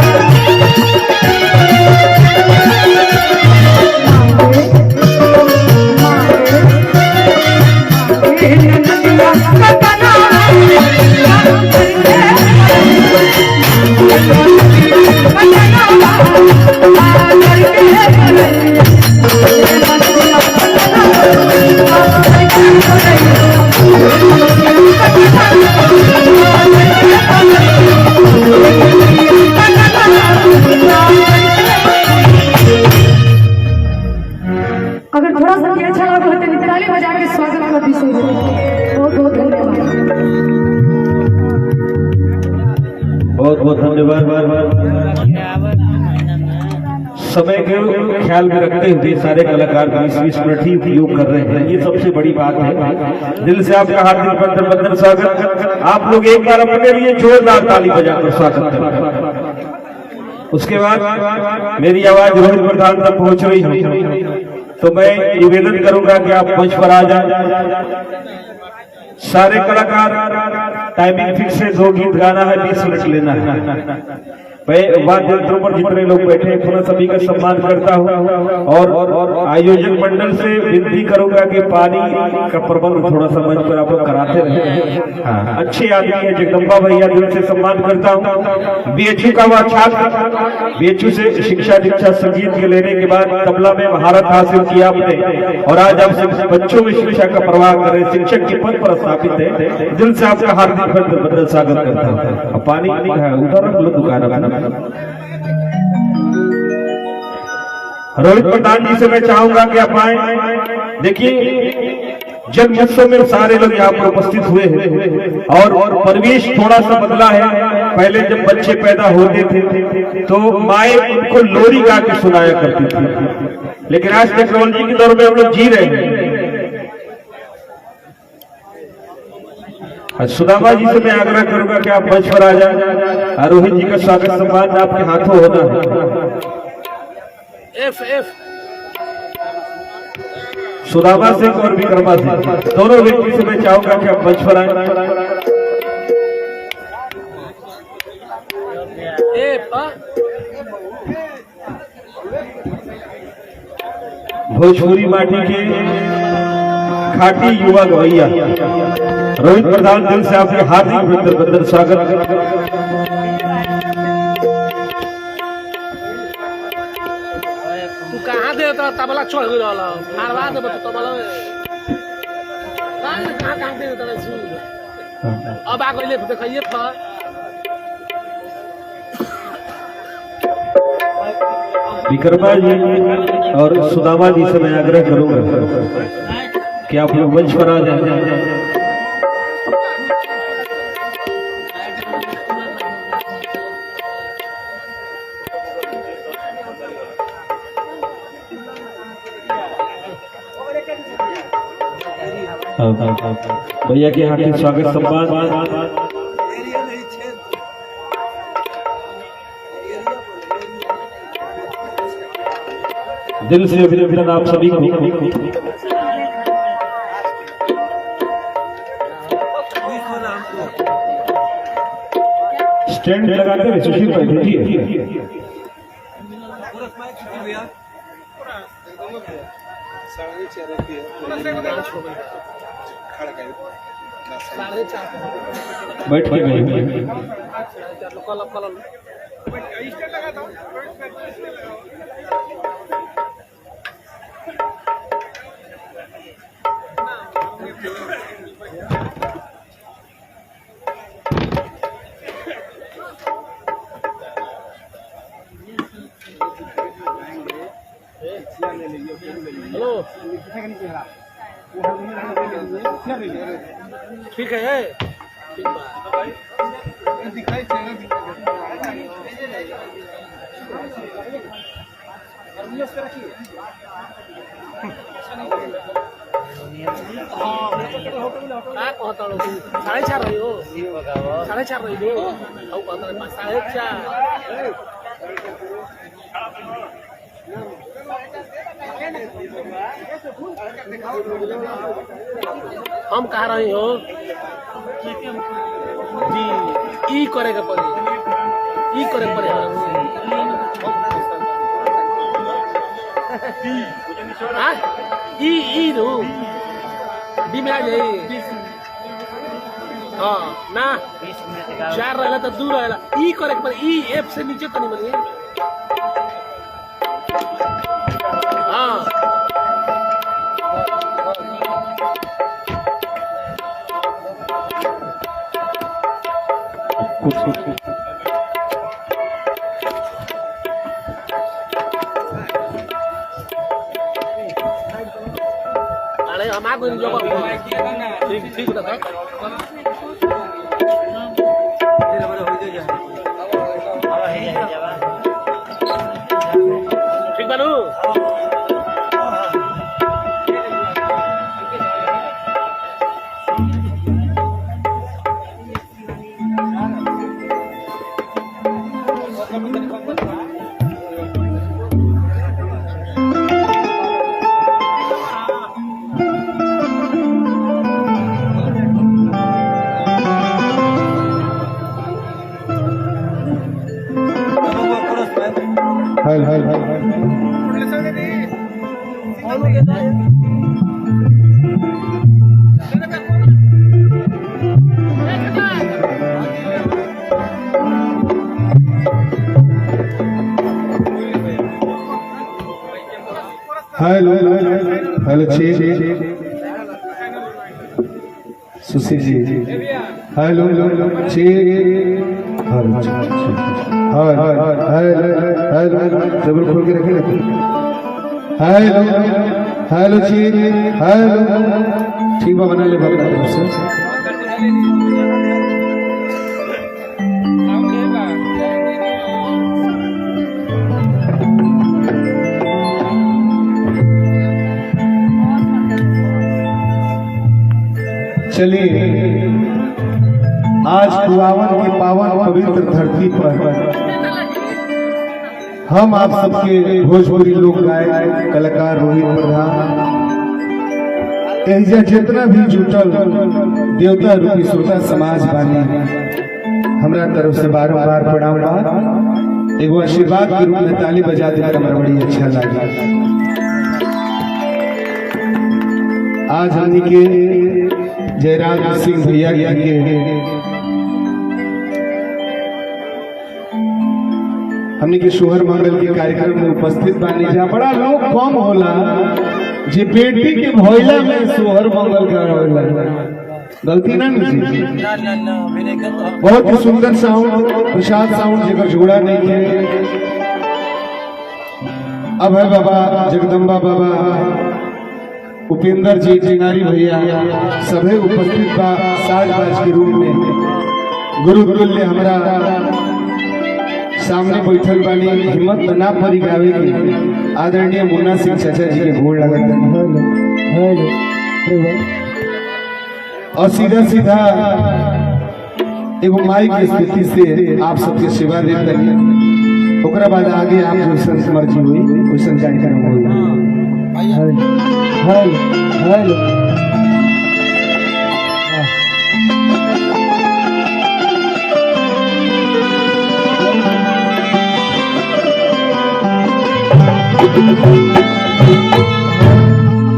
अगर थोड़ा सा भी अच्छा लगा तो ताली बजा के स्वागत कर दी। बहुत बहुत धन्यवाद। बहुत बहुत धन्यवाद। समय के ख्याल में रखते हुए सारे कलाकार 20-20 मिनट ही उपयोग कर रहे हैं, ये सबसे बड़ी बात है। दिल से आपका हार्दिक बंदन स्वागत। आप लोग एक बार अपने लिए जोरदार ताली बजाकर स्वागत करें। उसके बाद मेरी आवाज रोहित प्रधान तक पहुंच रही है, तो मैं निवेदन करूंगा कि आप मंच पर आ जाएं। सारे कलाकार टाइमिंग फिक्स है, 2 गीत गाना है, 20 मिनट लेना है। मैं वाद्य यंत्रों पर जितने लोग बैठे हैं पुनः सभी का सम्मान करता हूं और आयोजक मंडल से विनती करूंगा कि पानी का प्रबंध थोड़ा सा मंच पर आप लोग कराते रहे। अच्छे आदमी है जगदम्बा भैया, दिल से सम्मान करता हूं। बीएचयू का वह छात्र, बीएचयू से शिक्षा दीक्षा संगीत के लेने के बाद तबला में महारत हासिल किया आपने और आज आप बच्चों में शिक्षा का प्रवाह कर रहे, शिक्षक के पद पर स्थापित है। दिल से आपका हार्दिक बंदन स्वागत करता हूँ। पानी उधर रख लो दुकान अपना। रोहित प्रधान जी से मैं चाहूंगा कि आप आए। देखिए जन्म महोत्सव में सारे लोग यहाँ पर उपस्थित हुए हैं और परिवेश थोड़ा सा बदला है। पहले जब बच्चे पैदा होते थे तो माए उनको लोरी गा के सुनाया करती थी, लेकिन आज टेक्नोलॉजी के दौर में हम लोग जी रहे हैं। सुदामा जी से मैं आग्रह करूंगा कि आप मंच पर आ जाएं। रोहित जी का स्वागत सम्मान आपके हाथों होना है। सुदामा सिंह और विक्रमा सिंह दोनों व्यक्ति से मैं चाहूंगा कि आप मंच पर आए। भोजपुरी माटी के खाटी युवा गवैया रोहित प्रधान, दिल से आपके हार्दिक बंदन स्वागत। तू कहाँ दे तो तबला छोड़ गई रहला मारवा दे तू तबला कहाँ दे तो सुन अब आ गइले देखिए था विक्रमा जी और सुदामा जी से मैं आग्रह करूंगा कि आप लोग मंच पर आ जाए। भैया के यहाँ के स्वागत सम्मान दिल से अभिनंदन आप सभी को। स्टैंड लगाते हुए सुशील भाई भेजिए। बैठ के गए हेलो ठीक है ठीक साढ़े चार रही हो 4:30 रही हो 4:30 हम कहा रही हो जी ई करे के पड़ी ई करे के पड़ी हां ई रो डी में आ जाई हां ना 4 रहला तो दूर रहला ई करे के पड़ी ई एफ से नीचे तो नहीं बनी हां अरे हम आ गए जो ठीक ठीक बता ठीक बनू hello hello Sushil ji hello table खोल के रखे हेलो हेलो हेलो ठीक बा बना ले बाबा से चलिए आज कुआवन की पावन पवित्र धरती पर हम आप सबके भोजपुरी लोक गायक कलाकार रोहित प्रधान एहिजा जितना भी जुटल देवता रूपी श्रोता समाज बानी हमरा तरफ से बार-बार प्रणाम बा। एगो आशीर्वाद के रूप में ताली बजा देना हमरा बड़ी अच्छा लगा। आज हमनी के जयराम सिंह भैया के हमने के सोहर मंगल के कार्यक्रम में उपस्थित बानी जा बड़ा लोग कम होला जे बेटी के भइला में सोहर मंगल का होला। गलती ना जी, बहुत ही सुंदर साउंड, प्रसाद साउंड जेकर जोड़ा नहीं है। अब है बाबा जगदम्बा बाबा, उपेंद्र जी, चिंगारी भैया सभी उपस्थित बा साजबाज के रूप में। गुरु तुल्य हमारा सामने बैठल बानी, हिम्मत ना परी गावे के आदरणीय मुन्ना सिंह चाचा जी के गोड़ लगत और सीधा सीधा एगो माई की स्थिति से आप सबके सेवा देते हैं। ओकरा बाद आगे आप जो मर्जी हुई वैसन कार्यक्रम हुई।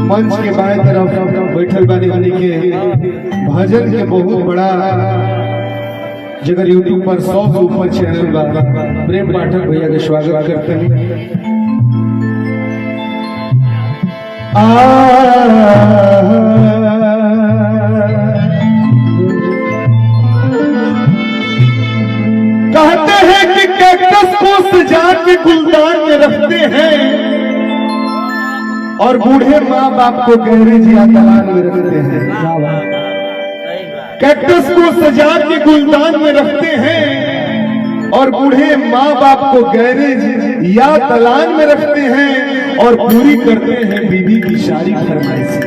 मंच के बाएं तरफ बैठल बानी बनी के भजन के बहुत बड़ा जगह यूट्यूब पर 100 से ऊपर चैनल बा। प्रेम पाठक भैया के स्वागत करते हैं। कहते हैं कि कैक्टस को सजा के गुलदान में रखते हैं और बूढ़े माँ बाप को गैरेज या दलान में रखते हैं। कैक्टस को सजा के गुलदान में रखते हैं और बूढ़े माँ बाप को गैरेज या दलान में रखते हैं और पूरी करते हैं बीबी की सारी फरमाइशें।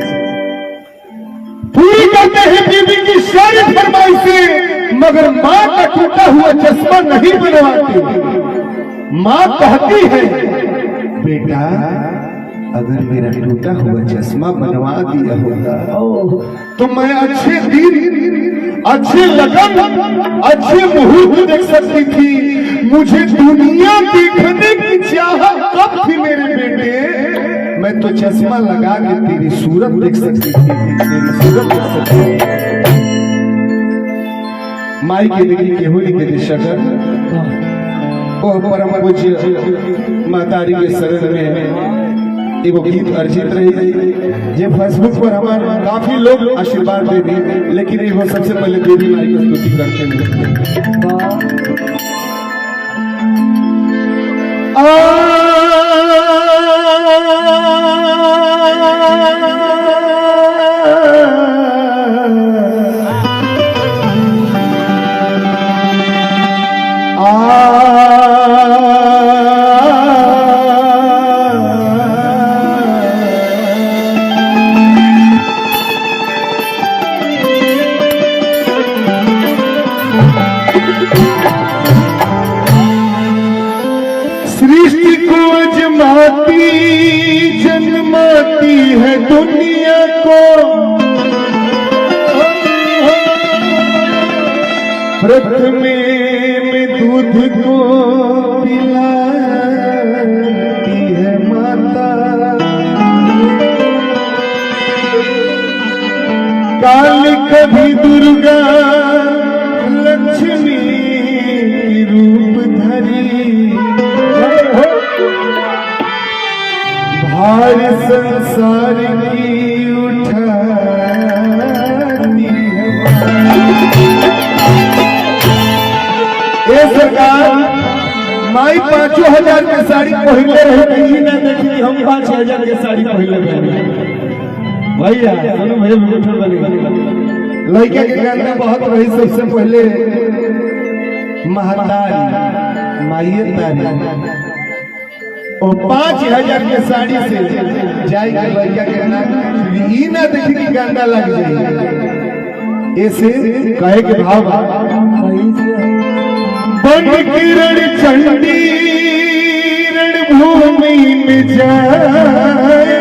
पूरी करते हैं बीबी की सारी फरमाइशें, मगर माँ का टूटा हुआ चश्मा नहीं बनवाते। माँ कहती है, बेटा अगर मेरा टूटा हुआ चश्मा बनवा दिया होता तो मैं अच्छे दिन, अच्छे लगन, अच्छे मुहूर्त देख सकती थी। मुझे दुनिया देखने की चाहत कब थी मेरे बेटे, मैं तो चश्मा लगा के तेरी सूरत देख सकती थी, तेरी सूरत देख सकती थी। माई के देगी केहुली के शकर ओ परम पूज्य मातारी के शरण में एगो गीत अर्जित रही जे फेसबुक पर हमारे काफी लोग आशीर्वाद दे दी, लेकिन एगो सबसे पहले देवी माई की स्तुति करते हैं। सृष्टि को अजमाती जन्माती है दुनिया को, प्रथमे में दूध को पिलाती है माता, काल कभी दुर्गा लक्ष्मी की रूप धरी, भार संसार की उठाती है। ये सरकार माई 5,000 के साड़ी पहले रहे ना देखी, हम 5,000 के साड़ी पहले भैया लड़का के गाना बहुत रही। सबसे पहले महतारी माइये तारी और 5,000 के साड़ी से जाएगा लड़का के नाम ई ना देखी कि गांडा लग जाए। ऐसे कहे के भाव बन किरण चंडी रणभूमि में जाए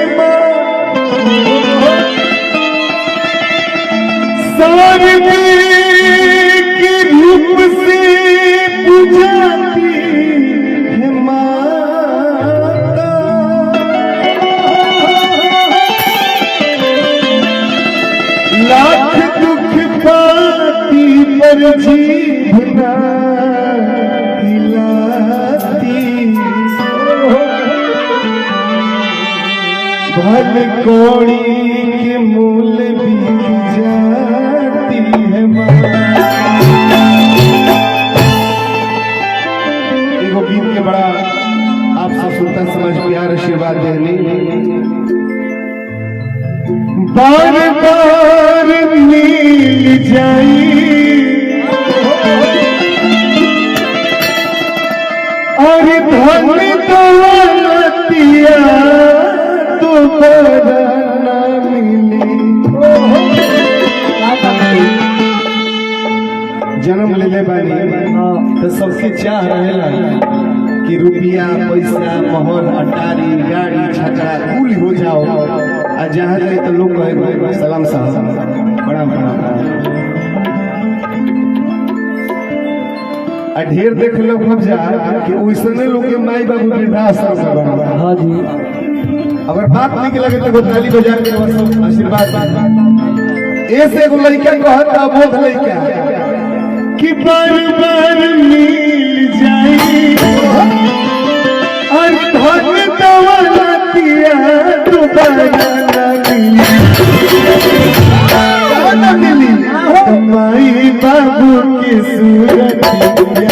सारदी के रूप से बुझाती है माता, लाख दुख पाती पर जीवना हिलाती भल कोड़ी के मूल बिक जाती है माँ। एगो गीत के बड़ा आप सब सुनता समझ प्यार आशीर्वाद देनी। बार बार मिल जाई और धन दौलतिया दोबारा ना मिली। जन्म लेले बानी तो सबके चाह रहेला कि रुपया पैसा मोहर अटारी गाड़ी छकड़ा कुल हो जाओ, आ जहाँ जाए तो लोग कहे सलाम साहब प्रणाम प्रणाम। आ ढेर देख लो खूब जा कि वैसने लोग के माई बाबू वृद्धाश्रम से बना। हाँ जी, अगर बात नहीं लगे तो ताली बजा के आशीर्वाद ऐसे एगो लड़का कहता बोध लड़का कि बार बार मिल जाई और धन दौलतिया दोबारा ना मिली। तो माई बाबू की सूरत बाबू के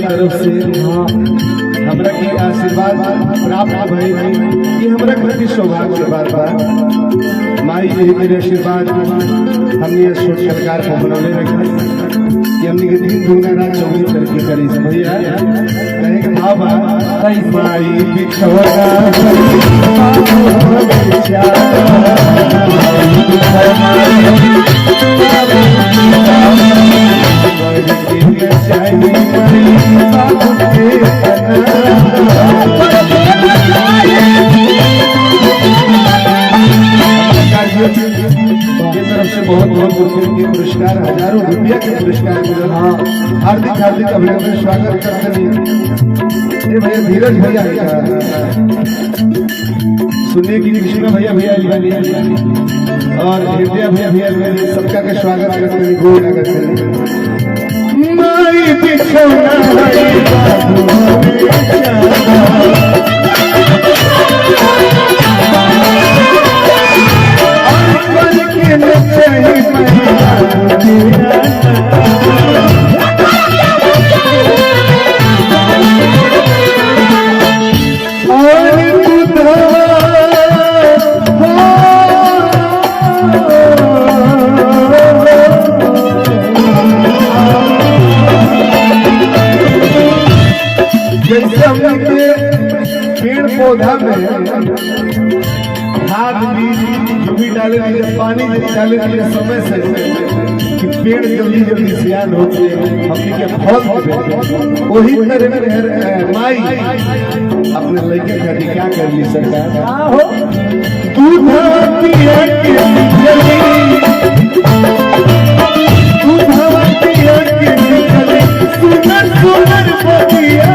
तरफ से हमरा के आशीर्वाद प्राप्त भई कि हमरा खातिर सौभाग्य के बात बा। माई यही मेरे आशीर्वाद हमने छोट सरकार को बनौले रखा कि हमने के दिन दुनिया रात 24 तरक्की करी से भैया कहे कि बाबा माई बिछोड़ा तरफ से बहुत बहुत के पुरस्कार, हजारों रुपया के पुरस्कार मिला। हार्दिक हार्दिक अभिनंदन स्वागत करते हैं। ये भैया धीरज भैया सुनिए कि कृष्णा भैया भैया और हृदय भैया भैया सबका का स्वागत करते हैं, गोल करते हैं। माई बिछौना पेड़ पौधा में खाद बीज जो भी डाले दिए, पानी डाले दिए समय से कि पेड़ जल्दी जल्दी सियान होते हमने के फल वही तरह माई अपने लड़के का क्या कर ली सरकार दूध पिया के सुनर सुनर बतिया